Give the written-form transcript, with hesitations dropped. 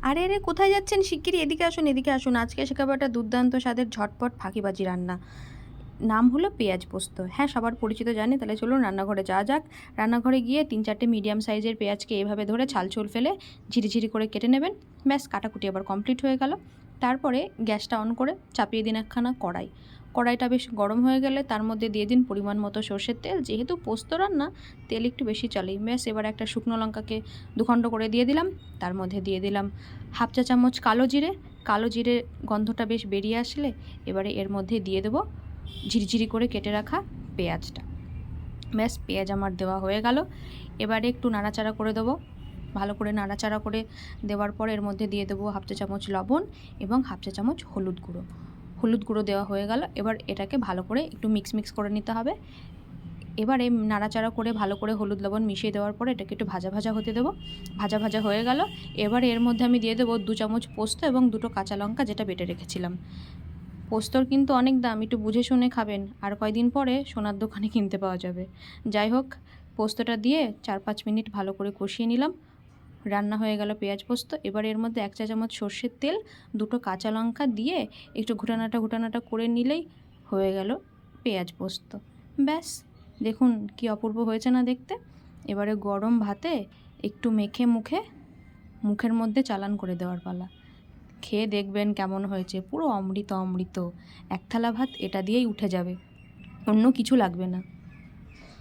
আরে আরে, কোথায় যাচ্ছেন? শিগগিরই এদিকে আসুন, এদিকে আসুন। আজকে শেখাবো একটা দুর্দান্ত স্বাদের ঝটপট ফাঁকিবাজি রান্না। নাম হলো পেঁয়াজ পোস্ত। হ্যাঁ, সবার পরিচিত জানি। তাহলে চলুন রান্নাঘরে যাওয়া যাক। রান্নাঘরে গিয়ে ৩-৪টে মিডিয়াম সাইজের পেঁয়াজকে এভাবে ধরে ছাল-ছুল ফেলে ঝিরিঝিরি করে কেটে নেবেন। ব্যাস, কাটাকুটি আবার কমপ্লিট হয়ে গেল। তারপরে গ্যাসটা অন করে চাপিয়ে দিন একখানা কড়াই। কড়াইটা বেশ গরম হয়ে গেলে তার মধ্যে দিয়ে দিন পরিমাণ মতো সর্ষের তেল। যেহেতু পোস্ত রান্না, তেল একটু বেশি চলেই। ব্যাস, এবার একটা শুকনো লঙ্কাকে দুখণ্ড করে দিয়ে দিলাম। তার মধ্যে দিয়ে দিলাম হাফ চা চামচ কালো জিরে। কালো জিরে গন্ধটা বেশ বেরিয়ে আসলে এবারে এর মধ্যে দিয়ে দেবো ঝিরিঝিরি করে কেটে রাখা পেঁয়াজটা। ব্যাস, পেঁয়াজ আমার দেওয়া হয়ে গেল। এবারে একটু নাড়াচাড়া করে দেবো। ভালো করে নাড়াচাড়া করে দেওয়ার পর এর মধ্যে দিয়ে দেবো হাফ চা চামচ লবণ এবং হাফ চা চামচ হলুদ গুঁড়ো। হলুদ গুঁড়ো দেওয়া হয়ে গেল। এবার এটাকে ভালো করে একটু মিক্স করে নিতে হবে। এবারে নাড়াচাড়া করে ভালো করে হলুদ লবণ মিশিয়ে দেওয়ার পরে এটাকে একটু ভাজা ভাজা হতে দেবো। ভাজা ভাজা হয়ে গেল। এবার এর মধ্যে আমি দিয়ে দেবো 2 চামচ পোস্ত এবং 2টো কাঁচা লঙ্কা, যেটা বেটে রেখেছিলাম। পোস্তর কিন্তু অনেক দাম, একটু বুঝে শুনে খাবেন, আর কয়দিন পরে সোনার দোকানে কিনতে পাওয়া যাবে। যাই হোক, পোস্তটা দিয়ে 4-5 মিনিট ভালো করে কষিয়ে নিলাম। রান্না হয়ে গেল পেঁয়াজ পোস্ত। এবার এর মধ্যে 1 চা চামচ সর্ষের তেল, 2টো কাঁচা লঙ্কা দিয়ে একটু ঘুটানাটা করে নিলেই হয়ে গেল পেঁয়াজ পোস্ত। ব্যাস, দেখুন কি অপূর্ব হয়েছে না দেখতে। এবারে গরম ভাতে একটু মেখে মুখের মধ্যে চালান করে দেওয়ার পালা। খেয়ে দেখবেন কেমন হয়েছে, পুরো অমৃত অমৃত। এক থালা ভাত এটা দিয়েই উঠে যাবে, অন্য কিছু লাগবে না।